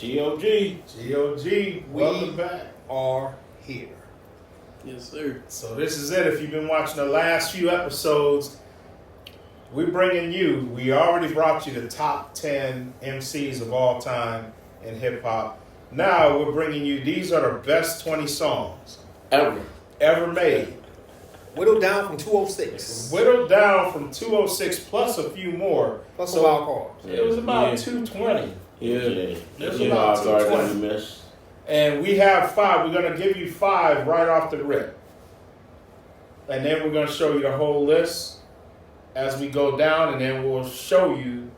G.O.G. Welcome back. Are here. Yes, sir. So this is it. If you've been watching the last few episodes, we already brought you the top 10 MCs of all time in hip hop. Now we're bringing you, these are the best 20 songs ever made. Whittled down from 206. Whittled down from 206 plus a few more. Plus some wild cards. It was about 220. Yeah. It was about 220. And we have 5. We're going to give you 5 right off the rip. And then we're going to show you the whole list as we go down, and then we'll show you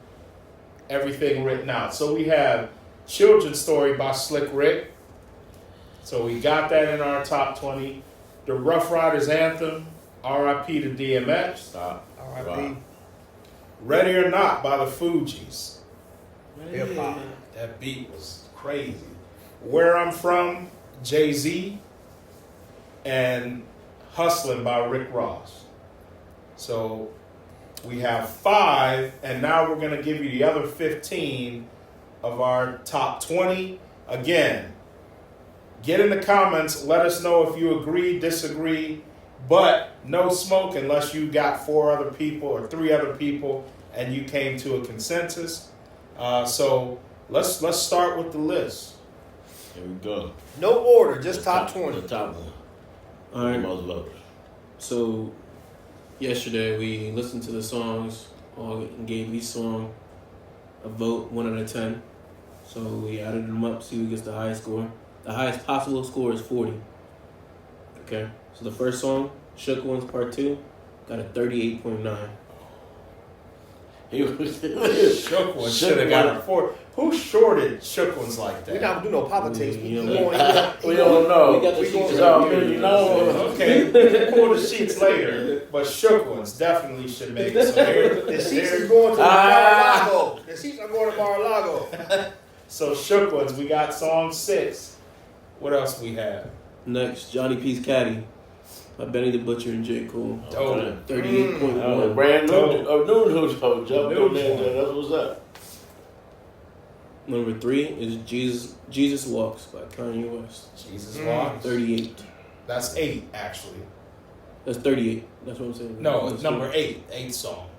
everything written out. So we have Children's Story by Slick Rick. So we got that in our top 20. The Rough Riders Anthem, R.I.P. to DMX. R.I.P. Ready or Not by the Fugees. Hip hop. That beat was crazy. Where I'm From, Jay-Z. And Hustlin' by Rick Ross. So we have 5, and now we're going to give you the other 15 of our top 20. Again, get in the comments. Let us know if you agree, disagree, but no smoke unless you got 4 other people or 3 other people and you came to a consensus. So let's start with the list. Here we go. No order, just top 20. The top one. All right. Most lovers. So yesterday we listened to the songs, all gave each song a vote 1 out of 10. So we added them up, see who gets the highest score. The highest possible score is 40. Okay, so the first song, Shook Ones Part 2, got a 38.9. Shook Ones should have got a 4. Who shorted Shook Ones like that? We're not going to do no politics. We We don't know. We got the sheets You know. Okay, we can pull the sheets later, but Shook Ones definitely should make it. So The sheets is going to Mar-a-Lago. The sheets are going to Mar-a-Lago. So Shook Ones, we got song 6. What else we have? Next, Johnny P's Caddy by Benny the Butcher and J. Cole. Okay. 38.1. Brand new. New jumped on New there. joint. That's what's up. Number 3 is Jesus Walks by Kanye West. Jesus Walks. 38. That's 8, actually. That's 38. That's what I'm saying. No, it's number 8. 8th song.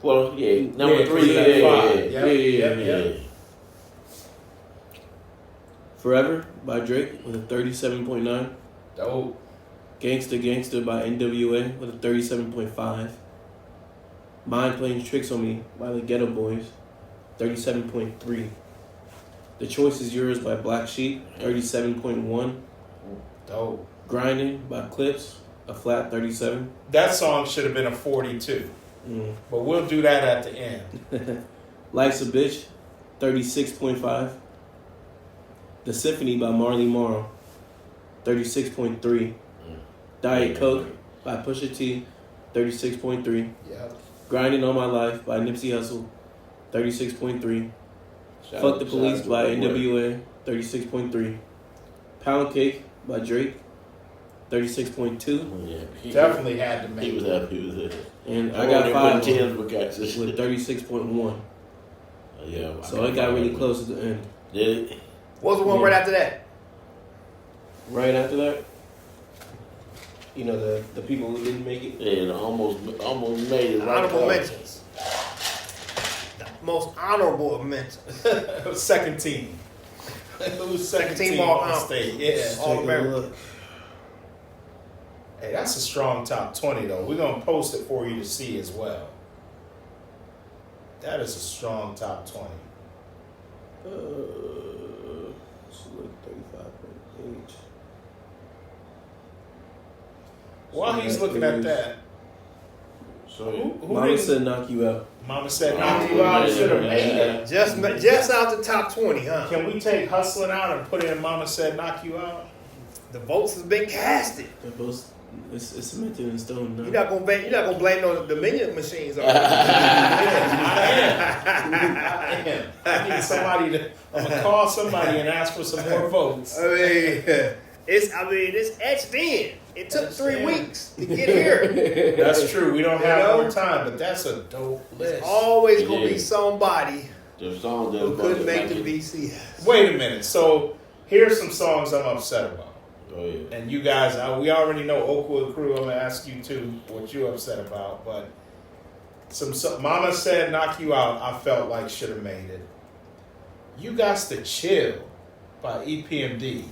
Well, yeah. Number 3. Yeah. Forever by Drake with a 37.9. Dope. Gangsta Gangsta by NWA with a 37.5. Mind Playing Tricks on Me by the Ghetto Boys, 37.3. The Choice Is Yours by Black Sheep, 37.1. Dope. Grindin by Clipse, a flat 37. That song should have been a 42. But we'll do that at the end. Life's a Bitch, 36.5. The Symphony by Marl, 36.3. Diet Coke by Pusha T, 36.3. Yep. Grinding on My Life by Nipsey Hussle, 36.3. Fuck the Police by NWA, 36.3. Pound Cake by Drake, 36.2. Yeah, Definitely had to make He was it. up. He was there. And I got 5 with with 36.1. Yeah. So it got really close at the end. Did it? What was the one right after that? Right after that, you know, the people who didn't make it. Yeah, and almost made it. Right Honorable up. mentions. The most honorable mentions. Second team. Who's second team all on out. stage? Yeah. All Take a American. look. Hey, that's a strong top 20, though. We're going to post it for you to see as well. That is a strong top 20. Let's look, 35.8. While he's looking at that, So who Mama didn't- said knock you out. Mama said knock you out, should have made it. Just out the top 20, huh? Can we take Hustlin' out and put in Mama said knock you out? The votes has been casted. They're both, it's cemented in stone now. You're not gonna blame no Dominion machines. Are you? I am. I need somebody to. I'm gonna call somebody and ask for some more votes. It's etched in. It took 3 weeks to get here. That's true. We don't have more time, but that's a dope list. There's always gonna be somebody The songs that Who couldn't make the like BCS? Wait a minute. So here's some songs I'm upset about. Oh yeah. And you guys, we already know Oakwood Crew. I'm gonna ask you too what you're upset about. But Mama Said Knock You Out, I felt like should have made it. You Got to Chill by EPMD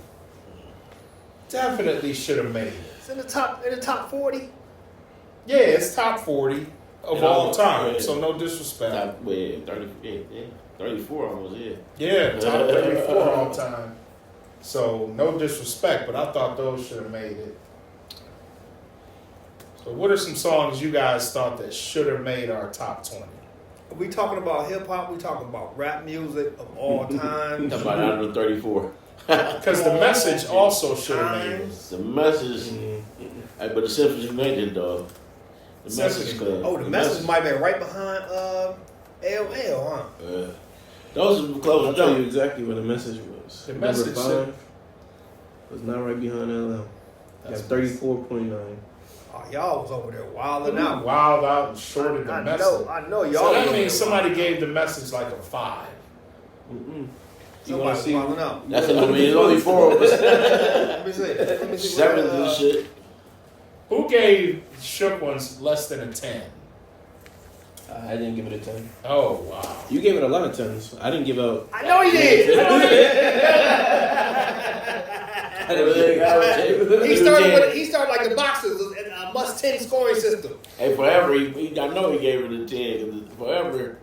definitely should have made it. It's in the top 40. Yeah, it's top 40 of And all almost, time. yeah. So no disrespect. Top, well, 34 almost, yeah. Yeah, top 34 all time. So no disrespect, but I thought those should have made it. So what are some songs you guys thought that should have made our top 20? Are we talking about hip hop? We talking about rap music of all time? Talk about out of the 34. Because the message also should have made it. The message, hey, but the Symphony made it, dog. The Symphony. message club. Oh, the message might be right behind LL, huh? Those are I'll close. tell you exactly where the message was. The Number message 5 was not right behind LL. That's Got 34.9. Oh, y'all was over there wilding out. Wild out and shorted the message. I know y'all. So was that over means there somebody gave the message like a 5. You want to Somebody see? wilding out. That's what I mean. There's only 4 of us. Let me see. Let me see. Sevens and shit. Who gave Shook Ones less than a 10? I didn't give it a 10. Oh, wow. You gave it a lot of 10s. I didn't give out. I know he did. He started like the boxers, a must-10 scoring system. Hey, Forever, I know he gave it a 10 because Forever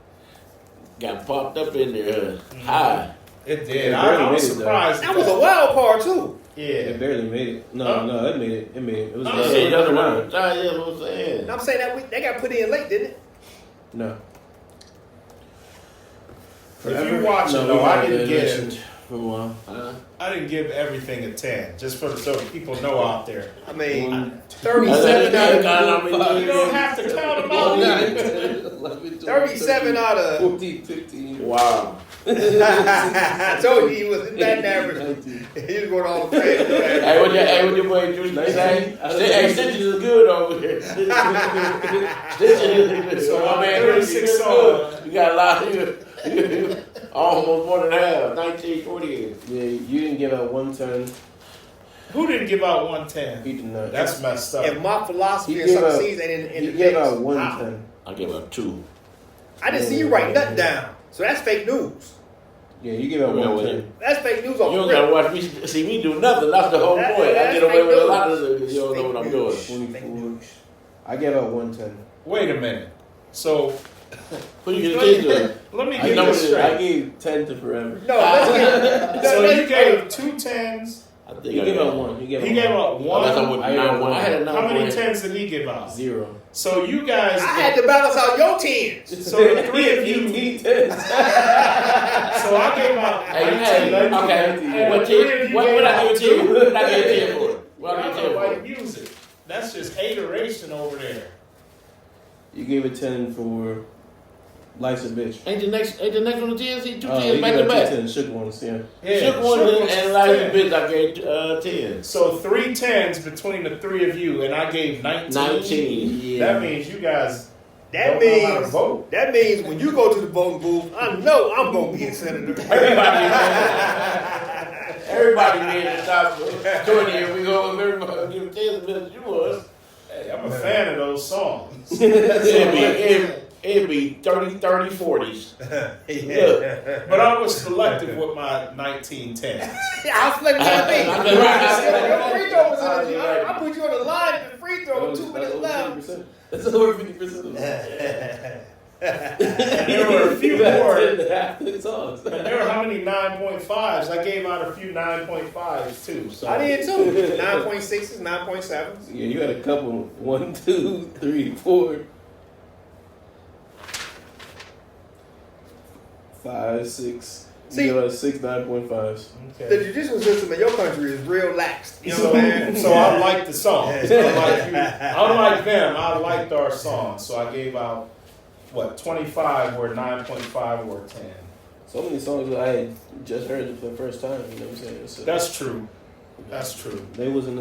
got popped up in there high. It did. It I barely was made it, though. surprised. That was a wild card too. Yeah. It barely made it. No, it made it. It made it. It was Oh, See, that's another what round. I'm saying. And I'm saying that they got put in late, didn't it? No. If you watch it, though, I didn't give for a while. I didn't give everything a 10, just for so people know out there. I mean, 1, 37 out of You don't have to count them all. 37 out of. 14, 15. Wow. I told you he was in that average. He was going all the way. Hey, what your boy Juice say? Hey, Stitches is good over here. Stitches is good. So my man, 36 songs. You got a lot of you. Almost more than half. 1948. Yeah, you didn't give out 110. Who didn't give out 110? He did not. That's messed up. If my philosophy He and gave some out- season in He the gave mix, out 110. I give up 2. I didn't see you write nothing down. So that's fake news. Yeah, you gave out Yeah, 110. That's fake news You on don't the gotta rip. watch me see me do nothing. That's the whole That- point. I that's get away fake with a news. lot of this because you don't know what I'm Fake doing. news. 24. I gave out 110. Wait a minute. So Who you gonna take to? let me I get know this it. I straight. gave 10 to Forever. No, let's get. So let's- you gave 2 10s. I think He I gave got out 1. He gave He gave out Unless I 1. went I got 9-1. I had a 9 How many point. 10s did he give out? 0. So you guys. I had to balance out your tens. So the 3 of you. need 10. So I gave out. Hey, 19. okay. What three of team? you What gave I out give to you? 2. What did I give to you for? What I Y'all give don't to like you for? music. That's just hateration over there. You gave it 10 for Life's a Bitch. Ain't the next one the 10? See, 2 You 10s back gave to out back. 10 Shook Ones, yeah. Yeah, Shook one Shook and was like 10. bitch I gave 10. So 3 10s between the 3 of you, and I gave 19. 19. That means you guys That don't know how to means vote. that means when you go to the voting booth, I know I'm gonna be a senator. Everybody made the top 20 if we go with everybody give 10 minutes you was. Hey, I'm a fan of those songs. It'd be 30, 40s. Yeah. But I was selective with my 19 10s. I was flipping at me. I been right. Your free throw was in the, I put you on the line at the free throw with 2 minutes left. 50%. That's over 50% of it. And there were a few more. Half the songs. And there were how many 9.5s? I gave out a few 9.5s too. So I did too. 9.6s, 9.7s. Yeah, you had a couple. 1, 2, 3, 4, 5, 6. See- You gave us 6 9.5s. The Okay. judicial system in your country is real lax. You know So, what I'm saying? so I liked the songs. Unlike them, I liked our songs. So I gave out, 25 were 9.5 or 10. So many songs that I had just heard for the first time. You know what I'm saying? So That's true. That's true. they wasn't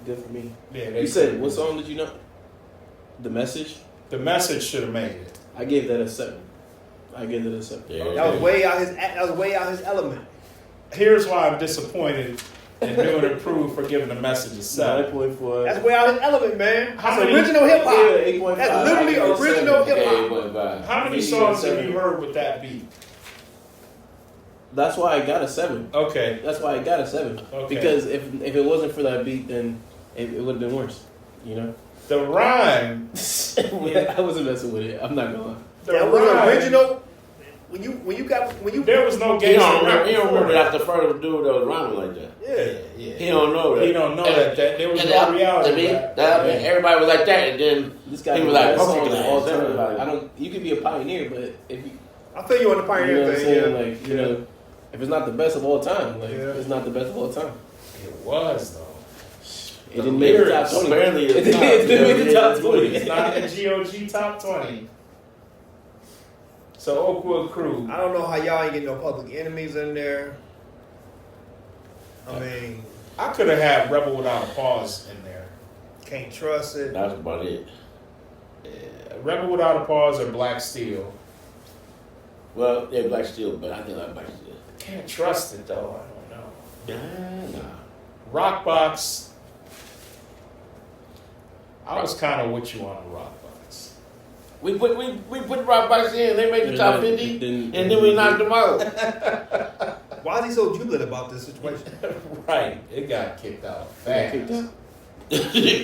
good for me. Yeah, You said what song did you know? The Message. The message should have made it. I gave that a 7. I give it a 7. Yeah. That was way out his element. Here's why I'm disappointed in New and Improved for giving the message a 7. 9.4. That's way out his element, man. How That's many- original hip hop. Yeah, 8.5. That's literally I give it a original 7. hip hop. 8.5. How many Yeah, songs have 7. you heard with that beat? That's why I got a 7. Okay. That's why I got a 7. Okay. Because if it wasn't for that beat, then it would have been worse. You know? The rhyme. I wasn't messing with it. I'm not gonna lie. That was original. When you There was no He gangster don't rap remember. He don't before remember that. that's the first dude that was rhyming like that. yeah. He don't know that. He don't know that there was And no reality. everybody was like that, and then This guy he was was like, like "Fuck songs it, all the everybody." time. I don't. You could be a pioneer, but if you, I feel you on the you pioneer know what I'm thing. saying, Yeah. like you know, if it's not the best of all time, like Yeah. it's not the best of all time. It was though. It didn't make the top 20. Apparently, It didn't make the top 20. It's not in the GOG top 20. So Oakwood Crew. I don't know how y'all ain't getting no Public Enemies in there. I mean, I could have had Rebel Without a Pause in there. can't trust it. That's about it. Rebel Without a Pause or Black Steel. Well, yeah, Black Steel, but I think like Black Steel. Can't trust it though. I don't know. Nah. Rockbox. I was kind of with you on the Rockbox. We put Rockbox in. They made the top 50, Didn't- and then we knocked them out. Why is he so jubilant about this situation? Right. It got kicked out Got fast. kicked out.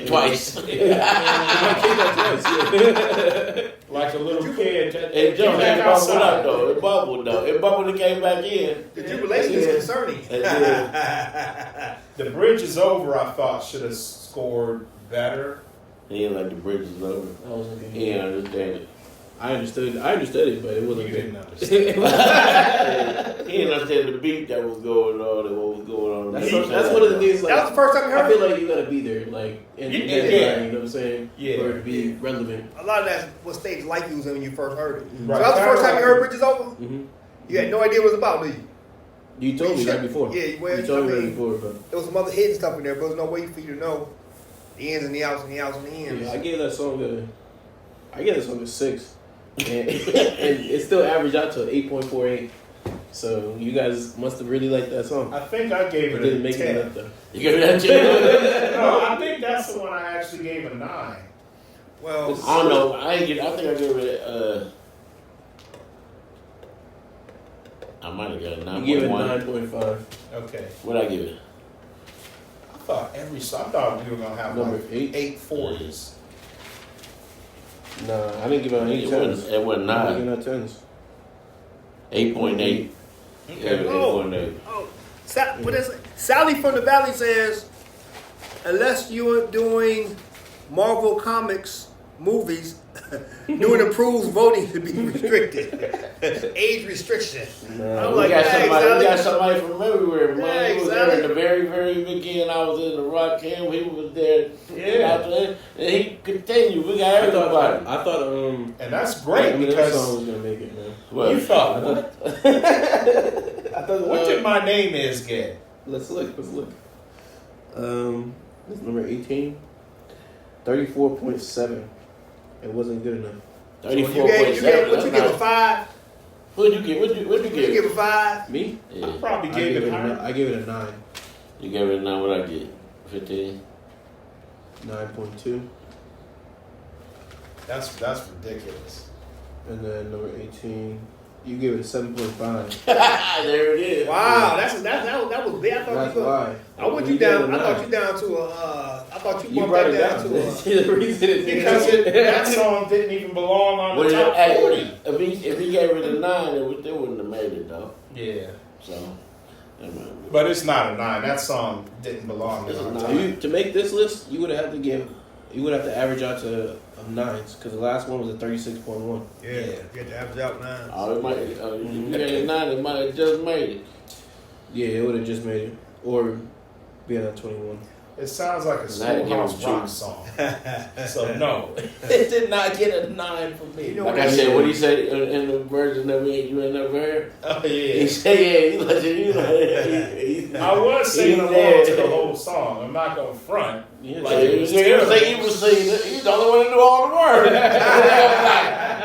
Twice. Got kicked out twice. Yeah. Like a little kid. It jumped and bubbled up though. It bubbled though. It bubbled and came back in. The jubilation is concerning. It did. The Bridge is Over, I thought, should have scored better. He ain't like the bridge is over. That wasn't good. He ain't understand it. I understood it, but it wasn't You good. didn't understand. He didn't understand the beat that was going on and what was going on. That's one of the things. Like, That was the first time you I heard feel it? like you gotta be there, like in Yeah. the headline, you know what I'm saying? Yeah. For it to be relevant. A lot of that's what stage life you was in when you first heard it. Right. So that was the first time you heard Bridges Over? Mm-hmm. You had no idea what it was about, did you? You told me Sure. that before. Yeah, well, you told me I that mean, before, but There was some other hidden stuff in there, but there was no way for you to know the ins and the outs and the outs and the ends. yeah, I gave that song a 6, and it still averaged out to 8.48. So you guys must have really liked that song. I think I gave It it didn't a make 10. it up though. You give it that to No, I think that's the one I actually gave a 9. Well, I don't know. I think I gave it. I might have got a You give it 9.1. 9.5. Okay. What I give it? I thought we were going to have Number like 8. 8 4s. Nah, I didn't give it an 8 It 10s. wasn't. It wasn't I 9. didn't give it 10s. 8.8. Yeah, Oh. 8.8. oh, what is it? Sally from the Valley says, unless you're doing Marvel Comics movies, New and Improved voting should be restricted. Age restriction. Nah, I'm We like, got hey, somebody. We got Sally. somebody from everywhere. Man, Yeah, he was exactly. there in the very, very beginning. I was in the Rock Camp. He was there. Yeah. After that, and he continued. We got everybody. I thought And that's great that because song was gonna make it, man. Well, you thought, I what? thought What did My Name Is get? Let's look. This is number 18. 34.7. It wasn't good enough. 34.7. What you give a 5? What'd you give? What'd you What you give? give a 5? Me? Yeah. I probably I gave it higher. I gave it a 9. You gave it a 9. What I get? 15. 9.2. That's ridiculous. And then number 18. You gave it a 7.5. There it is. Wow, that was big. I thought That's you were. why. I want You you gave down. it a I thought 9. you down to a. I thought you You bumped brought that it down down. to a. That's the reason it Because that song didn't even belong on Well, the top 40. if he gave it a 9, they wouldn't have made it though. Yeah. So, But it's not a 9. That song didn't belong in It's a our 9. top. To make this list, you would have to average out to 9s because the last one was a 36.1. Yeah, get the average out 9. Oh, it might. If you had a 9, it might have just made it. Yeah, it would have just made it, or be at 21. It sounds like a Now you give Schoolhouse him Rock truth. song. So no, it did not get a 9 for me. You know Like I said, what he said in the version that you ain't never heard. Oh He yeah. said, "Yeah, he like he I was singing He's along there. to the whole song. I'm not gonna front. Yeah, Like, He was singing. He was singing. He's the only one that knew all the words.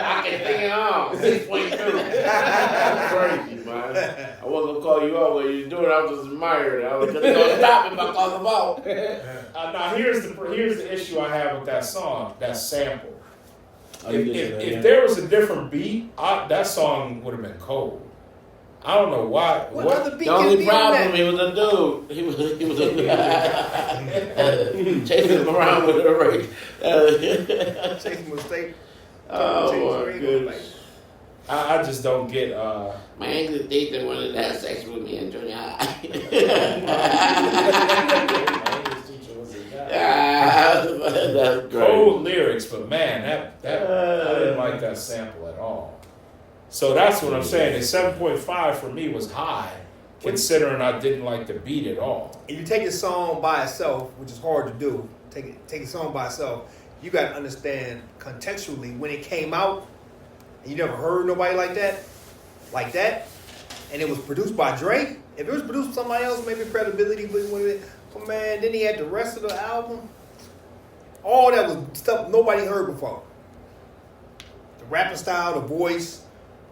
I can think it on. 6.2. That's crazy, man. I wasn't gonna call you out when you was doing it. I was just admiring it. I was gonna stop if I called him out. Now here's the issue I have with that song, that sample. Oh, you did say that, If there was a different beat, that song would have been cold. I don't know why. What other beat The only can be on problem, that? he was a dude. He was chasing him around with a rake. Chasing mistake. Oh my goodness. I just don't get. My English teacher wanted to have sex with me in junior high. That's great. Cold lyrics, but man, that I didn't like that sample at all. So that's what I'm saying. The 7.5 for me was high, considering I didn't like the beat at all. If you take a song by itself, which is hard to do, take a song by itself, you got to understand contextually when it came out, and you never heard nobody like that, and it was produced by Drake. If it was produced by somebody else, maybe credibility with it. But man, then he had the rest of the album. All that was stuff nobody heard before. The rapping style, the voice,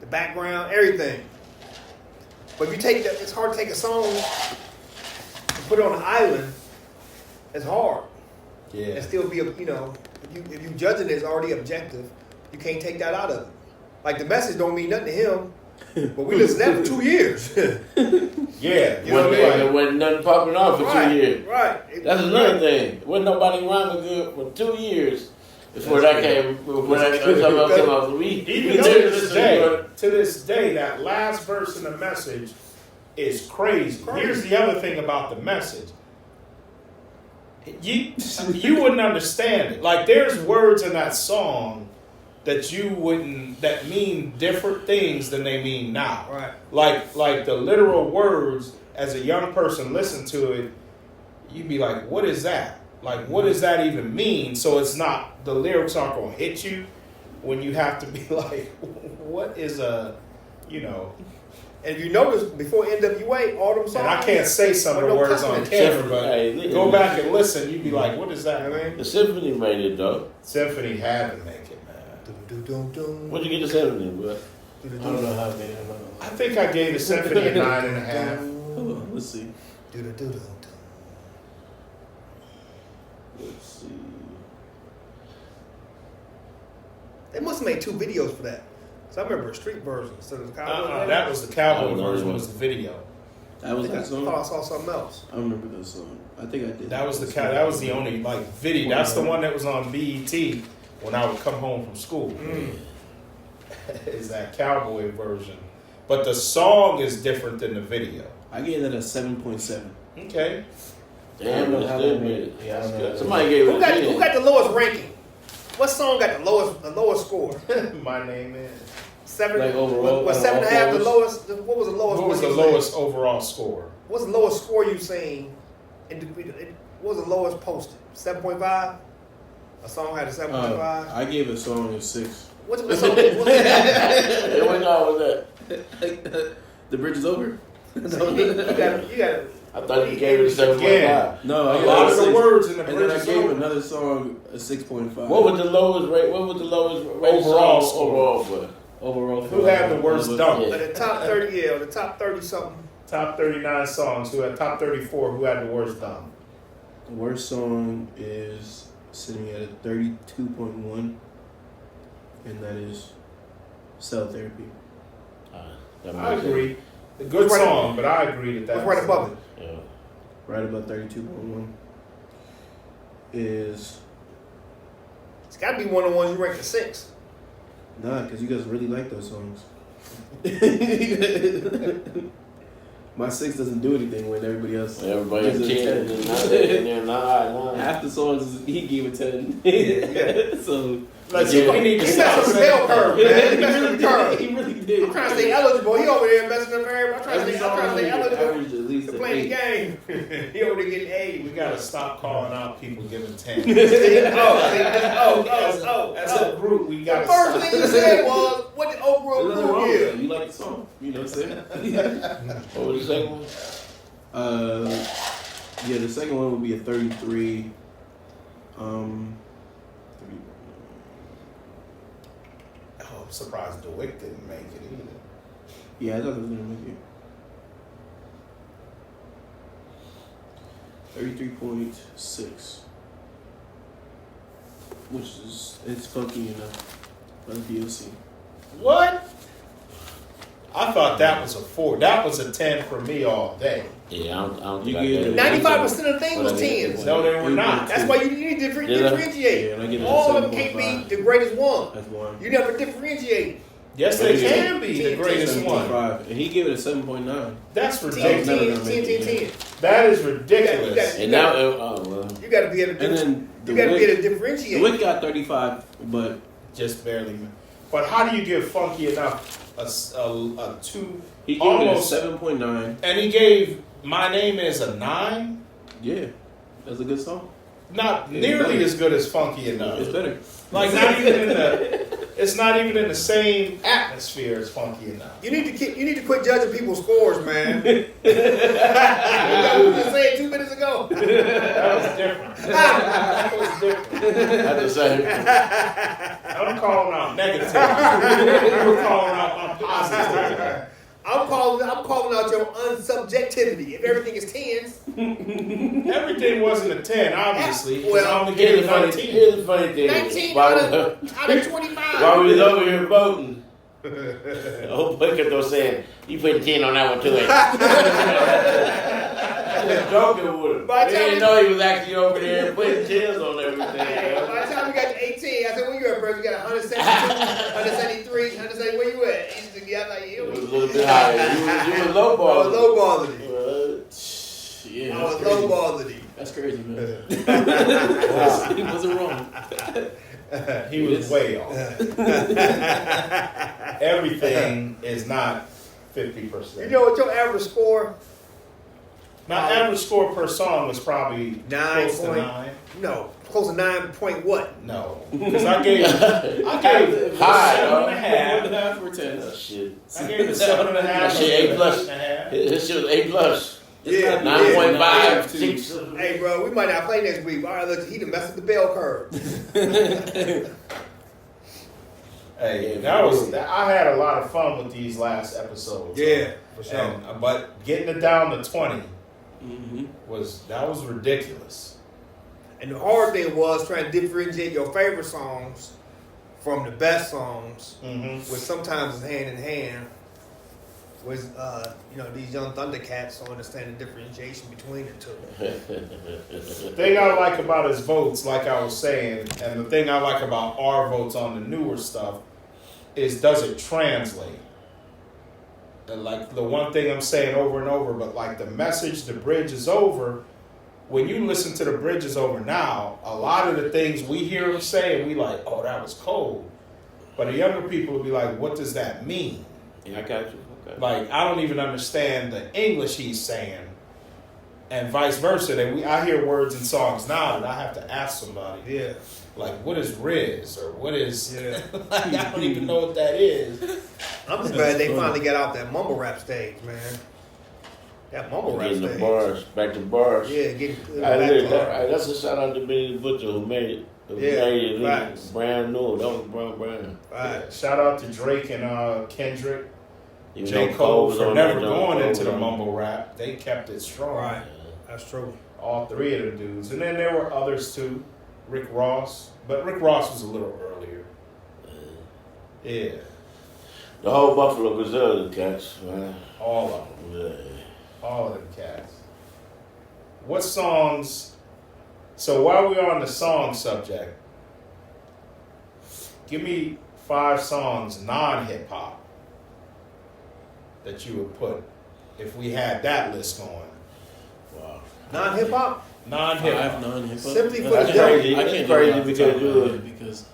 the background, everything. But if you take that, it's hard to take a song and put it on an island. It's hard. Yeah. And still be, if you judging it as already objective, you can't take that out of it. Like the message don't mean nothing to him, but we listened to that for 2 years. Yeah. You know what I mean? There wasn't nothing popping off for 2 years. Right. That's another thing. Wasn't nobody rhyming good for 2 years before that came. Before that came out. Even to this day, that last verse in the message is crazy. Here's the other thing about the message. You wouldn't understand it. Like there's words in that song that mean different things than they mean now. Right. Like the literal words, as a young person listen to it, you'd be like, what is that? Like, what does that even mean? So it's not, the lyrics aren't going to hit you when you have to be like, what is And if you notice, before NWA, all them songs. and I can't say some of the words on camera, but go back and listen, you'd be like, what is that? I mean, The Symphony made it though. Symphony had to make it, man. What'd you get the Symphony, bro? I don't know how they. I think I gave the Symphony a 9.5. Hold on, let's see. Let's see. They must have made 2 videos for that. So I remember a street version instead of the cowboy version. That was the cowboy version, was the video. That was that I song. thought I saw something else. I remember that song. I think I did. That was the only video. That's the one that was on BET when I would come home from school. Is that cowboy version. But the song is different than the video. I gave that a 7.7. Okay. Damn, I that's don't good, know. man. Yeah, I don't know. Good. Somebody gave it Who a got 10. the lowest ranking? What song got the lowest score? My name is. 7. Like overall, Was 7.5 the lowest? What was the lowest? What was the lowest overall score? What's the lowest score you seen? What was the lowest posted? 7.5. A song had a 7.5. I gave a song a 6. What's the song? What's that? Hey, what y'all was that? The bridge is over. You got. I thought you gave it a 7.5. No, I A gave lot it of the six. words in the And then bridge I is gave over. another song a 6.5. What was the lowest rate? What was the lowest rate Overall song score. overall for? Overall, Who had the worst dunk? Yeah. The top 30, the top 30 something. Top 39 songs. Who had top 34? Who had the worst dunk? The worst song is sitting at a 32.1, and that is Cell Therapy. I agree. A good song, but I agree that What's right above it? Yeah. Right about 32.1 is It's got to be one of the ones you ranked at 6. nah, because you guys really like those songs. My 6 doesn't do anything when everybody else. Everybody gives it a 10. Nah. Half the songs he gave a 10. Yeah. So Let's Yeah. we need to He messed up stop. the bell curve, man. He messed up the curve. He really did. I'm trying to stay eligible. He over there messing up everything. I'm trying to stay eligible Average at least to an play the 8. game. He over there getting We 80. gotta stop calling out people giving 10. As a group, we The gotta first stop. thing you said was, what the overall There's nothing wrong group with is. that. You like the song. You know what I'm saying? What was the second one? Yeah, the second one would be a 33. surprised DeWick didn't make it either. Yeah, I thought it was gonna make it. 33.6, which is it's funky enough for the DLC. What? I thought that was a 4. That was a 10 for me all day. Yeah, I don't You think I get get it. it. 95% of the things was 10s. No, they were not. That's why you need to differentiate. Yeah, and I give it a All of them can't 7.5. be the greatest one. That's one. You never differentiate. Yes, they Yeah. can be the greatest one. 7.5, and he gave it a 7.9. That's 10, ridiculous. 10, never 10, gonna make 10, it, 10. That is ridiculous. And now, oh well. You got to be able to. And then you got to be able to differentiate. The Wick got 35, but Just barely. But how do you give Funky Enough a 2? he gave Almost. it a 7.9. And he gave My Name Is a 9? Yeah, that's a good song. Not It's nearly better. as good as Funky Enough. It's better. Like not even in the. It's not even in the same atmosphere as Funky Enough. You need to quit judging people's scores, man. You just said 2 minutes ago. That was different. That was different. At the same. I'm calling out negative. You're calling out positive. I'm calling out your unsubjectivity. If everything is 10s, Everything wasn't a 10, obviously. Well, Well, I'm only giving 19. Here's the funny thing. 19 While out of 25. while we was over here voting, old Booker was saying, you put 10 on that one too. I was joking with him. By He the time didn't we- know he was actually over there putting 10s on everything. Hey, yo. by the time we got to 18, I said, where you at, bro? You got 172, 173, 170, where you at? He said, yeah, I'm like, It was a you. little bit higher. You was low I ball. was low balling it. Yeah, I that's was crazy. low balling it. That's crazy, man. Wow. He wasn't wrong. He was way off. Everything is not 50%. You know what your average score? My average score per song was probably 9 close to point. 9. No, close to 9 point what? No, because I gave it a High, 7.5. 1.5 or 10. Oh, shit. I gave it a 7.5. That shit A plus. 8.5. His shit was A plus. Yeah, 9.5, yeah. 6. Hey, bro, we might not play next week. All right, look, he done messed up the bell curve. Hey, that was. I had a lot of fun with these last episodes. for And, but getting it down to 20 Mm-hmm. was ridiculous. And the hard thing was trying to differentiate your favorite songs from the best songs, Mm-hmm. which sometimes is hand in hand with these young Thundercats don't understand the differentiation between the two. The thing I like about his votes, like I was saying, and the thing I like about our votes on the newer stuff is, does it translate? And like the one thing I'm saying over and over, but like the message, the bridge is over. When you listen to the bridge is over now, a lot of the things we hear him say, and we like, oh, that was cold. But the younger people will be like, what does that mean? Yeah, I got you. Okay. Like, I don't even understand the English he's saying, and vice versa. That I hear words in songs now that I have to ask somebody, Yeah. like, what is Riz, or what is? Yeah. Like, I don't even know what that is. I'm just glad they finally got off that mumble rap stage, man. That mumble rap Getting stage. the bars, back to bars. Yeah, getting I back did to that. That's a shout out to Benny the Butcher who made it. Who Yeah, made it facts. brand new. That was brand. Right. Shout out to Drake and Kendrick, Even J. though Cole was for on never that joint, going Cole into was the on mumble rap. They kept it strong. Right. That's true. All three of the dudes, and then there were others too. Rick Ross, but Rick Ross was a little earlier. Yeah, The whole Buffalo Griselda cats, man. all of them. Yeah. All of them cats. What songs? So while we're on the song subject, give me 5 songs non-hip hop that you would put if we had that list going. Wow. Non hip hop? Non-hip Five hop. non-hip hop. Simply for That's the crazy. I That's can't crazy do it off the because top you of my were- head because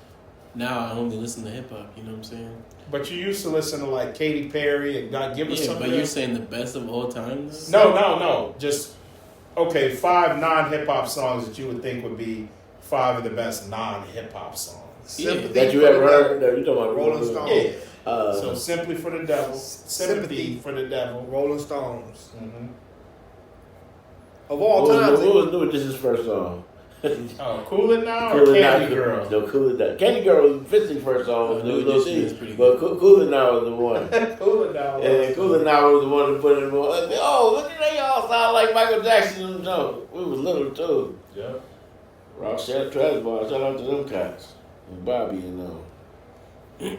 now I only listen to hip hop. You know what I'm saying? But you used to listen to like Katy Perry and God give us Yeah, some. but of you're that. saying the best of all time? Though? No. Just okay. 5 non-hip hop songs that you would think would be 5 of the best non-hip hop songs. Sympathy That you for ever the heard? Devil. No, you talking about Rolling Stones. Yeah. So Simply for the Devil, Sympathy for the Devil. Rolling Stones. Mm-hmm. Of all What time. was new? This is his first song. Oh, Cool It Now Cool or It Now, Candy Girl? No, Cool It Now. Candy Girl was 50's first song. New Lil Edition C. is pretty But good. Cool It Now was the one. Cool It Now. And Cool It Now was the one that put it on. Oh, look at they all sound like Michael Jackson. No, we was little too. Yep. Rochelle Tresvant, shout out to them cats. And Bobby and them.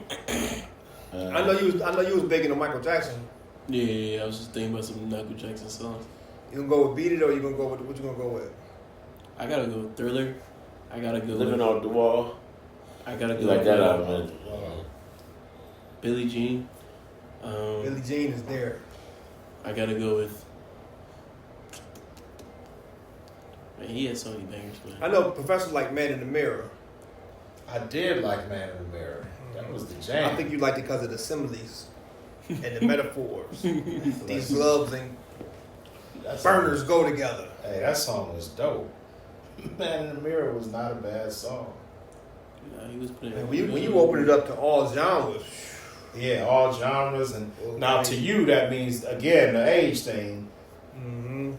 I know you was big into Michael Jackson. Yeah, I was just thinking about some Michael Jackson songs. You gonna go with Beat It or you gonna go with what you gonna go with? I gotta go with Thriller. I gotta go Living with, Off the Wall. I gotta go You like with that album, man? Billie Jean. Billie Jean is there. I gotta go with. Man, he had so many bangers, man. I know professors like Man in the Mirror. I did like Man in the Mirror. That was the jam. I think you liked it because of the similes and the metaphors. These gloves and burners go together. Hey, that song was dope. Man in the Mirror was not a bad song. Nah, he was putting. And when you open it up to all genres, Yeah, all genres. And now to you, that means, again, the age thing. mm-hmm.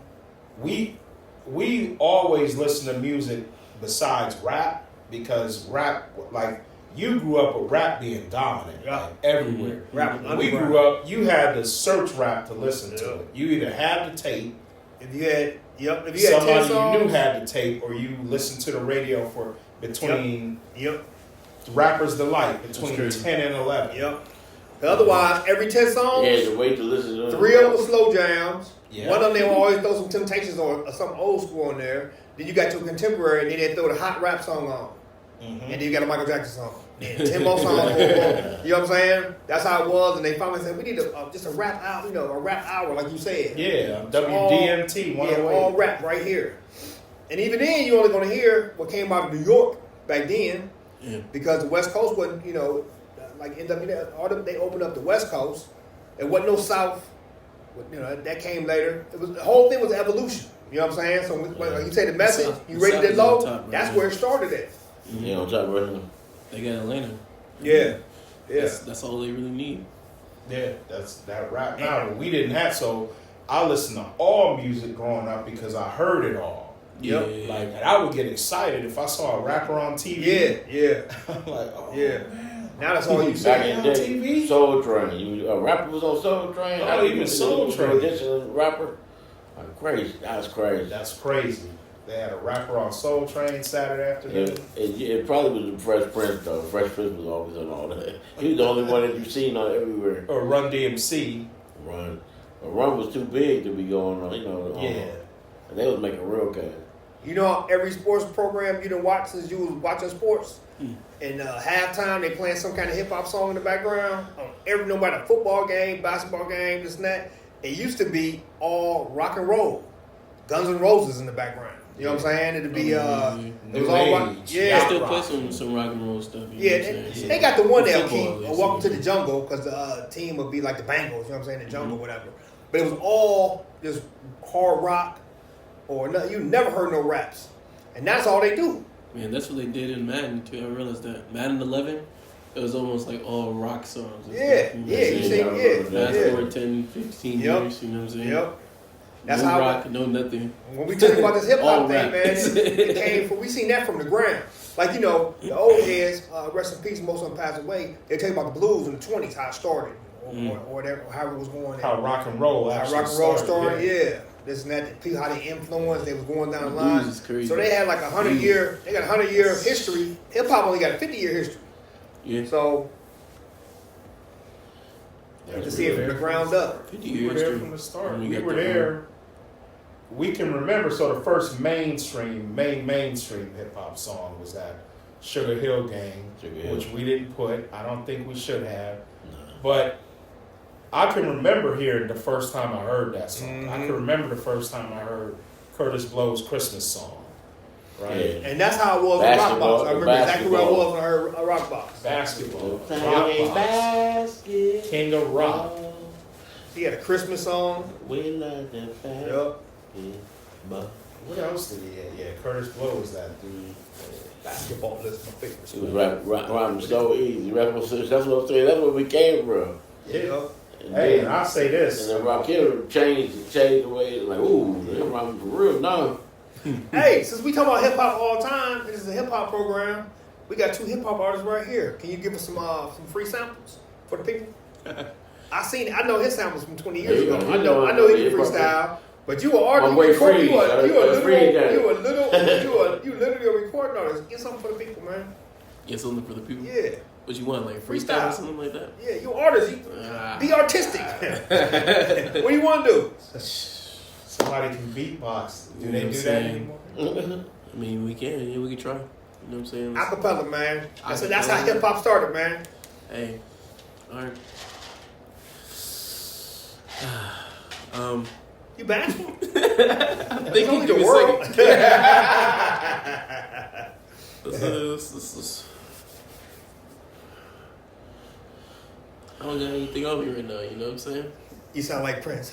We always listen to music besides rap because rap, like, you grew up with rap being dominant like, everywhere. Rap was When we underground. grew up, you had to search rap to listen to it. You either had the tape, If you had 10 somebody songs, you knew had the tape, or you listened to the radio for between Yep. Rappers Delight, between crazy. 10 and 11. Yep. Otherwise, every 10 songs, Yeah, to wait to listen to them. 3 of them were slow jams. Yeah. One of them will always throw some Temptations or some old school on there. Then you got your contemporary, and then they throw the hot rap song on. Mhm. And then you got a Michael Jackson song. Then 10 more songs. You know what I'm saying? That's how it was. And they finally said, we need just a rap hour, a rap hour, like you said. Yeah, All- WDMT, Yeah, 108. all rap right here. And even then, you're only going to hear what came out of New York back then. Yeah. Because the West Coast wasn't, like NWA, they opened up the West Coast. There wasn't no South. That came later. The whole thing was evolution. You know what I'm saying? So when you say the message, South- you rated South it is on low. top right That's now. where it started at. Yeah, on top right now. They got Atlanta. Yeah, yeah. That's all they really need. Yeah, that's that rap now. But we didn't have, so I listened to all music growing up because I heard it all. Yeah. Like, and I would get excited if I saw a rapper on TV. Yeah. I'm like, oh, Yeah. man. Now that's all you see. Back in the on day, TV? Soul Train. A rapper was on Soul Train. Oh, even Soul Train. Additional rapper. Like crazy. That's crazy. That's crazy. They had a rapper on Soul Train Saturday afternoon. It probably was the Fresh Prince though. Fresh Prince was always on all that. He was the only one that you've seen on everywhere. Or Run DMC. Run. But Run was too big to be going on. Yeah. And they was making real cash. You know, every sports program you done watch since you was watching sports, and halftime they playing some kind of hip hop song in the background. No matter football game, basketball game, this and that. It used to be all rock and roll, Guns N' Roses in the background. You know what I'm saying? It'd be it was New all rock. age. They Yeah, still rock. play some rock and roll stuff. You yeah. know what I'm They, saying? they got the one there, Football, Keith, at least, Welcome to yeah. the Jungle, because the team would be like the Bengals. You know what I'm saying? The Jungle, whatever. But it was all just hard rock, or no, you never heard no raps, and that's all they do. Man, that's what they did in Madden too. I realized that Madden 11, it was almost like all rock songs. and Yeah, stuff, you know yeah, what I'm you saying? see, Fast yeah. forward 10, 15 Yep. years, you know what I'm saying? Yep. That's no how rock, no nothing. when we talk about this hip All hop thing, rap. man, it came from, we seen that from the ground. Like, the old heads, rest in peace, most of them passed away. They tell you about the blues in the 20s, how it started, or whatever, or however it was going. How rock and roll How actually rock and roll started, yeah. yeah. This and that, people, how they influenced, they was going down the Blues line. is crazy. So they had like 100-year, they got a 100-year history. Hip hop only got a 50-year history. Yeah. So you can see it from the ground up. 50 We were years there too. from the start. When you We got were the- there. We can remember, so the first mainstream hip hop song was that Sugar Hill Gang, Sugar Hill. which we didn't put. I don't think we should have. But I can remember hearing the first time I heard that song. I can remember the first time I heard Curtis Blow's Christmas song. Right? Yeah. And that's how it was in Basketball, Rockbox. I remember exactly where I basketball. was when I heard Rockbox. Basketball. Playing Rock Box, basket. King of Rock. He had a Christmas song. We love the Yep. But What else did he have? Yeah, Curtis Blow was that dude. Basketball is my favorite it sport. was rhyming so easy. That's what I'm saying. That's where we came from. Yeah. And Hey, then- and I'll say this. And then Rakim changed the way, like, ooh, they're rhyming for real now. Hey, since we talk about hip hop all the time, this is a hip hop program. We got 2 hip hop artists right here. Can you give us some free samples for the people? I know his samples from 20 years ago. I know he can freestyle. But you an artist. You literally a recording artist. Get something for the people, man. Get something for the people. Yeah. What you want, like freestyle or something like that? Yeah, you an artist. Be artistic. What do you want to do? Somebody can beatbox. Do they do that anymore? I mean, we can. Yeah, we can try. You know what I'm saying? Acapella, man. That's how hip hop started, man. Hey, all right. You bashful? I think you the give world. me a second. I don't got anything on me right now, you know what I'm saying? You sound like Prince.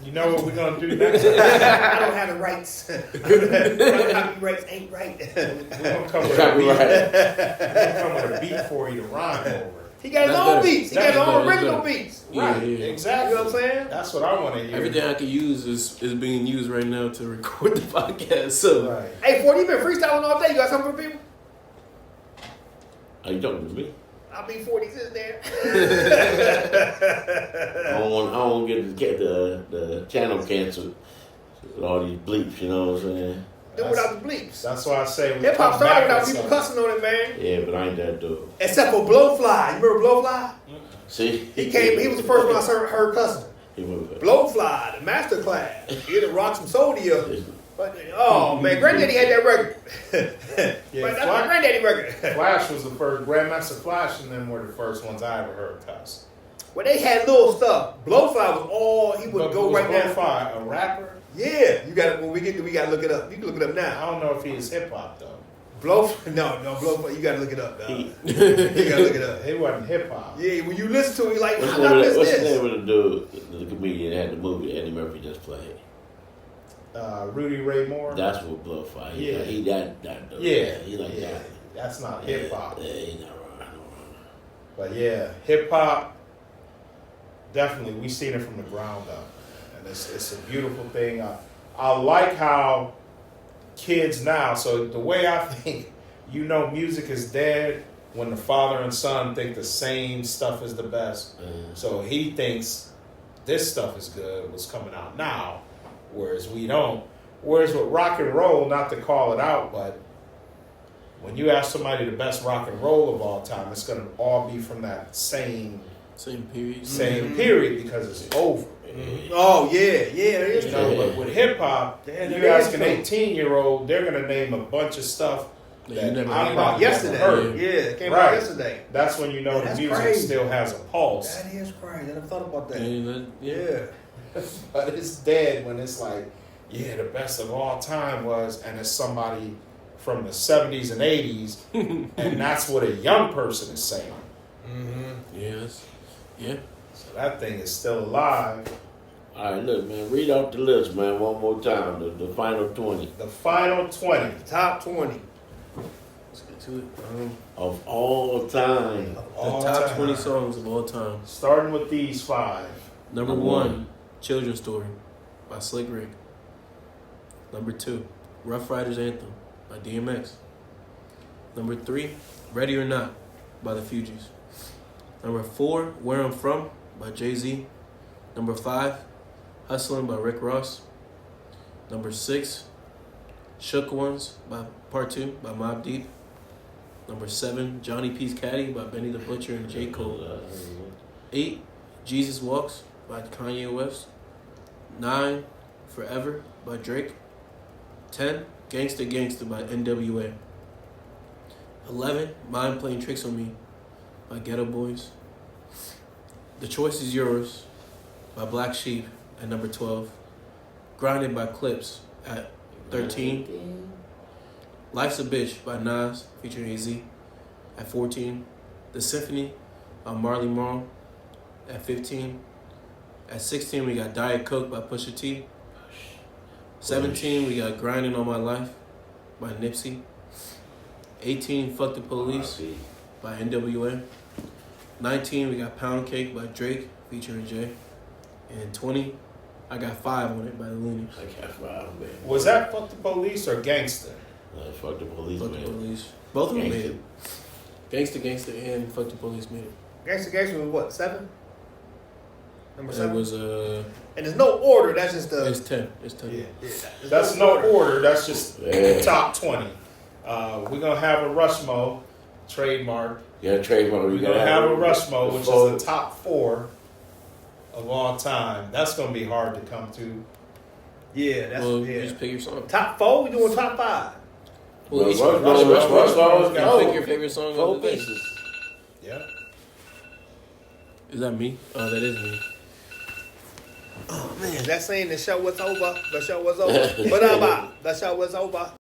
You know what we're going to do next? I don't have the rights. Copyrights ain't right. We're going to come with a beat for you to rhyme over. He got his own beats. He got his own original beats. Right, exactly. You know what I'm saying? That's what I want to hear. Everything I can use is being used right now to record the podcast. So, right. Hey, 40, you been freestyling all day. You got something for people? Are you talking to me? I'll be 40 sitting there. I don't want to get the channel canceled with all these bleeps, you know what I'm saying? Do without the bleeps. That's why I say hip hop started without people cussing on it, man. Yeah, but I ain't that dude. Except for Blowfly. You remember Blowfly? See? He was the first one I heard cussing. Blowfly, the master class. He had rock some Sodia. But, oh man, Granddaddy had that record. Yeah, that's my Granddaddy record. Flash was the first. Grandmaster Flash and them were the first ones I ever heard cuss. Well, they had little stuff. Blowfly was all he would go right now. Blowfly a rapper? Yeah, you got when we get we gotta look it up. You can look it up now. I don't know if he is hip hop though. Blowfly. You gotta look it up, dog. You gotta look it up. He wasn't hip hop. Yeah, when you listen to it, you're like, what's how did I miss what's this? the name of the dude, the comedian that had the movie Eddie Murphy just played? Rudy Ray Moore. That's what Blowfly. He that dude. Yeah, he like that. That's not hip hop. Yeah, he not wrong. But yeah, hip hop. Definitely, we seen it from the ground up, and it's a beautiful thing. I like how kids now. So the way I think, music is dead when the father and son think the same stuff is the best. So he thinks this stuff is good, what's coming out now, whereas we don't. Whereas with rock and roll, not to call it out, but when you ask somebody the best rock and roll of all time, it's going to all be from that same period because it's over. Oh yeah. But with hip hop, you ask an 18-year-old, they're going to name a bunch of stuff that I probably yesterday. Heard. Yeah, it came out yesterday. That's when you know the music still has a pulse. That is crazy. I never thought about that. Yeah. But it's dead when it's like, the best of all time was, and it's somebody from the 70s and 80s, and that's what a young person is saying. Mm-hmm. Yes. Yeah. So that thing is still alive. All right, look, man, read off the list, man, one more time. The final 20. The final 20. Top 20. Let's get to it. Of all time. The top 20 songs of all time. Starting with these 5. Number 1, Children's Story by Slick Rick. Number 2, Rough Riders Anthem by DMX. Number 3, Ready or Not by the Fugees. Number 4, Where I'm From by Jay-Z. Number 5, Hustlin by Rick Ross. Number 6, Shook Ones by Part 2 by Mobb Deep. Number 7, Johnny P's Caddy by Benny the Butcher and J. Cole. 8, Jesus Walks by Kanye West. 9, Forever by Drake. 10, Gangsta Gangsta by NWA. 11, Mind Playing Tricks on Me by Ghetto Boys. The Choice Is Yours by Black Sheep at number 12. Grindin by Clipse at 13. Life's a Bitch by Nas featuring AZ at 14. The Symphony by Marl at 15. At 16, we got Diet Coke by Pusha T. 17, we got Grindin' on My Life by Nipsey. 18, Fuck the Police by NWA. 19, we got Pound Cake by Drake featuring Jay. And 20, I got 5 on it by the Luniz. I got 5, man. Was that Fuck the Police or Gangsta? Fuck the police, Fuck the man. Police. Both of them made Gangsta. it. Gangsta Gangsta and Fuck the Police made it. Gangsta Gangsta was what, 7? Number 7? It was And there's no order. That's just the. It's 10. It's 10. Yeah. That's no order. That's just Yeah. top 20. We're gonna have a Rushmo trademark. Yeah, trademark. We're gonna have a Rushmo, which is the top 4 of all time. That's gonna be hard to come to. Yeah, that's Well, yeah. you just pick your song. Top 4. We doing top 5. Well, each Rush, you pick your favorite song 4 of the day. pieces. Yeah. Is that me? Oh, that is me. Oh man, that saying the show was over. The show was over. But the show was over.